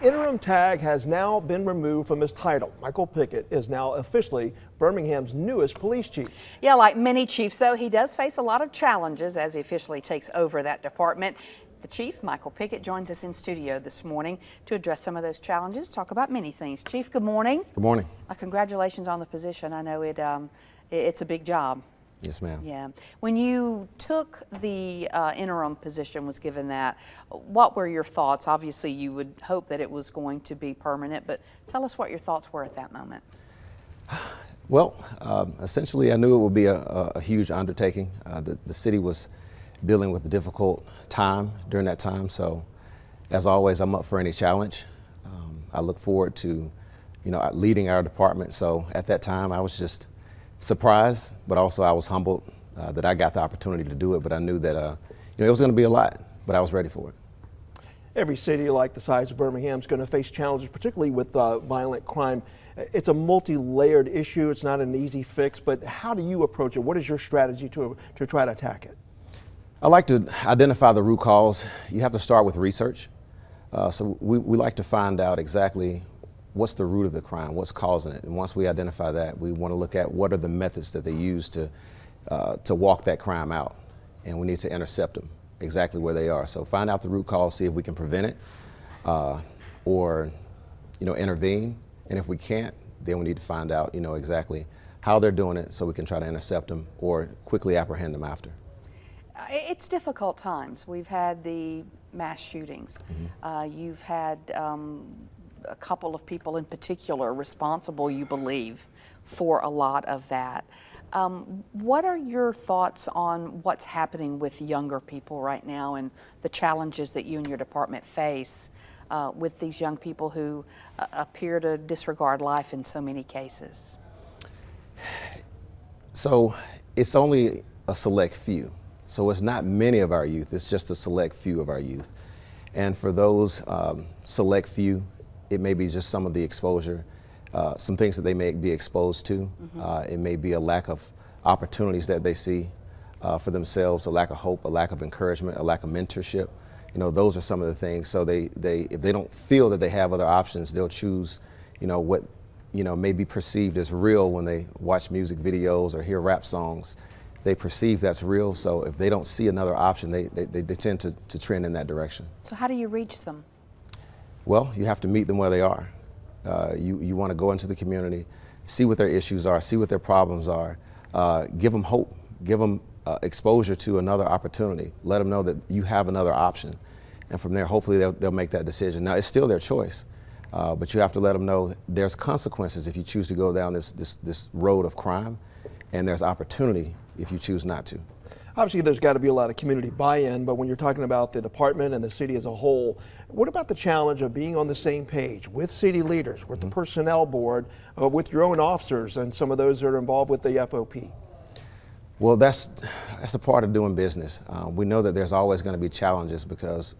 Interim tag has now been removed from his title. Michael Pickett is now officially Birmingham's newest police chief. Yeah, like many chiefs, though, he does face a lot of challenges as he officially takes over that department. The chief, Michael Pickett, joins us in studio this morning to address some of those challenges, talk about many things. Chief, good morning. Good morning. Congratulations on the position. I know it's a big job. Yes, ma'am. Yeah. When you took the interim position, was given that, what were your thoughts? Obviously, you would hope that it was going to be permanent, but tell us what your thoughts were at that moment. Well, essentially, I knew it would be a huge undertaking. The city was dealing with a difficult time during that time, so as always, I'm up for any challenge. I look forward to, leading our department. So at that time, I was just surprised, but also I was humbled that I got the opportunity to do it. But I knew that it was going to be a lot, but I was ready for it. Every city like the size of Birmingham is going to face challenges, particularly with violent crime. It's a multi-layered issue. It's not an easy fix, but how do you approach it? What is your strategy to try to attack it? I like to identify the root cause. You have to start with research. So we like to find out exactly what's the root of the crime, what's causing it. And once we identify that, we want to look at what are the methods that they use to walk that crime out. And we need to intercept them exactly where they are. So find out the root cause, see if we can prevent it or intervene. And if we can't, then we need to find out exactly how they're doing it so we can try to intercept them or quickly apprehend them after. It's difficult times. We've had the mass shootings. You've had a couple of people in particular responsible, you believe, for a lot of that. What are your thoughts on what's happening with younger people right now and the challenges that you and your department face with these young people who appear to disregard life in so many cases? So it's only a select few. So it's not many of our youth, it's just a select few of our youth. And for those select few, it may be just some of the exposure, some things that they may be exposed to. It may be a lack of opportunities that they see for themselves, a lack of hope, a lack of encouragement, a lack of mentorship. Those are some of the things. So if they don't feel that they have other options, they'll choose, what may be perceived as real when they watch music videos or hear rap songs. They perceive that's real. So if they don't see another option, they tend to trend in that direction. So how do you reach them? Well, you have to meet them where they are. You want to go into the community, see what their issues are, see what their problems are, give them hope, give them exposure to another opportunity, let them know that you have another option. And from there, hopefully they'll make that decision. Now, it's still their choice, but you have to let them know there's consequences if you choose to go down this road of crime, and there's opportunity if you choose not to. Obviously, there's got to be a lot of community buy-in, but when you're talking about the department and the city as a whole, what about the challenge of being on the same page with city leaders, with the personnel board, with your own officers and some of those that are involved with the FOP? Well, that's a part of doing business. We know that there's always going to be challenges because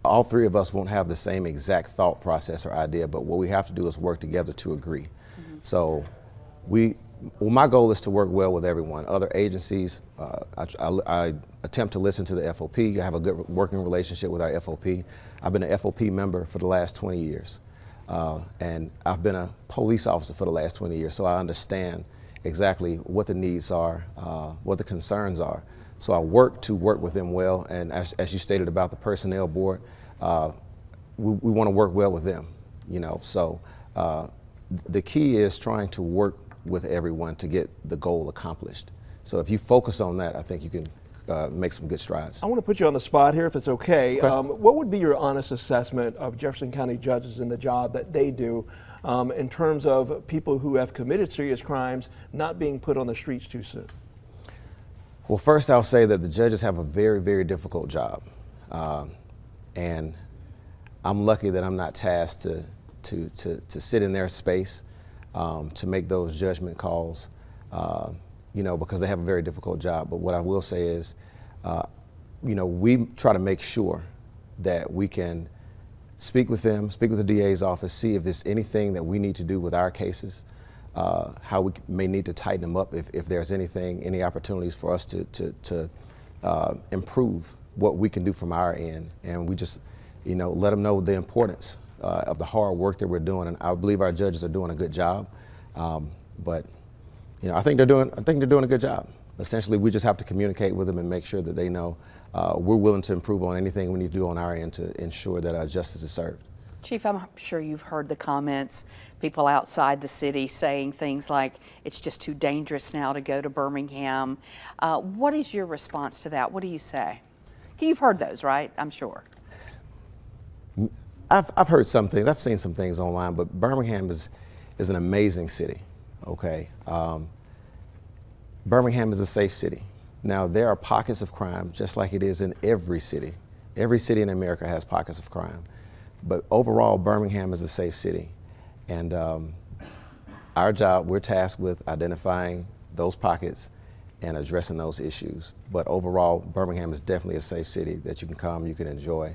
all three of us won't have the same exact thought process or idea, but what we have to do is work together to agree. So my goal is to work well with everyone. Other agencies, I attempt to listen to the FOP. I have a good working relationship with our FOP. I've been an FOP member for the last 20 years. And I've been a police officer for the last 20 years, so I understand exactly what the needs are, what the concerns are. So I work with them well, and as you stated about the personnel board, we want to work well with them, So the key is trying to work with everyone to get the goal accomplished. So if you focus on that, I think you can make some good strides. I want to put you on the spot here if it's okay. What would be your honest assessment of Jefferson County judges and the job that they do in terms of people who have committed serious crimes not being put on the streets too soon? Well, first I'll say that the judges have a very, very difficult job. And I'm lucky that I'm not tasked to sit in their space to make those judgment calls, because they have a very difficult job. But what I will say is, we try to make sure that we can speak with them, speak with the DA's office, see if there's anything that we need to do with our cases, how we may need to tighten them up if there's any opportunities for us to improve what we can do from our end. And we just, let them know the importance of the hard work that we're doing, and I believe our judges are doing a good job. But I think they're doing a good job. Essentially, we just have to communicate with them and make sure that they know we're willing to improve on anything we need to do on our end to ensure that our justice is served. Chief, I'm sure you've heard the comments, people outside the city saying things like, it's just too dangerous now to go to Birmingham. What is your response to that? What do you say? You've heard those, right? I'm sure. I've heard some things. I've seen some things online, but Birmingham is an amazing city, okay? Birmingham is a safe city. Now, there are pockets of crime, just like it is in every city. Every city in America has pockets of crime. But overall, Birmingham is a safe city. And our job, we're tasked with identifying those pockets and addressing those issues. But overall, Birmingham is definitely a safe city that you can come, you can enjoy,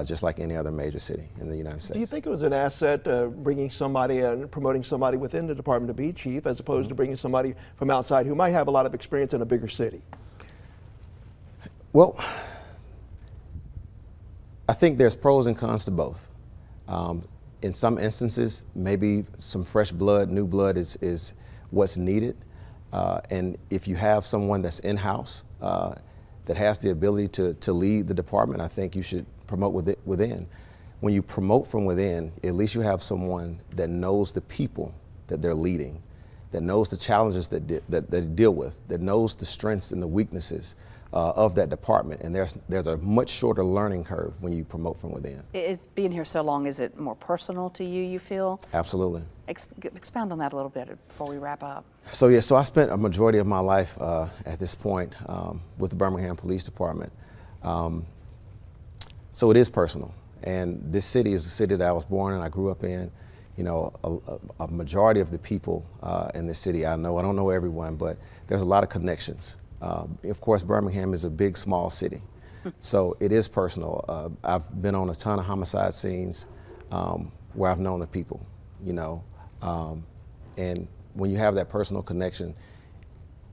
just like any other major city in the United States. Do you think it was an asset bringing somebody and promoting somebody within the department to be chief as opposed to bringing somebody from outside who might have a lot of experience in a bigger city? Well, I think there's pros and cons to both. In some instances, maybe some fresh blood, new blood is what's needed. And if you have someone that's in-house that has the ability to lead the department, I think you should promote within. When you promote from within, at least you have someone that knows the people that they're leading, that knows the challenges that they deal with, that knows the strengths and the weaknesses of that department, and there's a much shorter learning curve when you promote from within. Is being here so long, is it more personal to you, you feel? Absolutely. Expound on that a little bit before we wrap up. So yeah, so I spent a majority of my life at this point with the Birmingham Police Department. So it is personal, and this city is the city that I was born in, I grew up in. A majority of the people in this city I know. I don't know everyone, but there's a lot of connections. Of course, Birmingham is a big, small city, so it is personal. I've been on a ton of homicide scenes where I've known the people, and when you have that personal connection,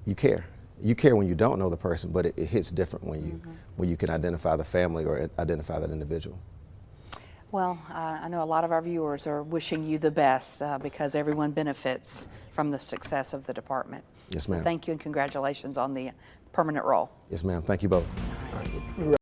you care. You care when you don't know the person, but it hits different when you can identify the family or identify that individual. Well, I know a lot of our viewers are wishing you the best because everyone benefits from the success of the department. Yes, ma'am. So thank you and congratulations on the permanent role. Yes, ma'am. Thank you both.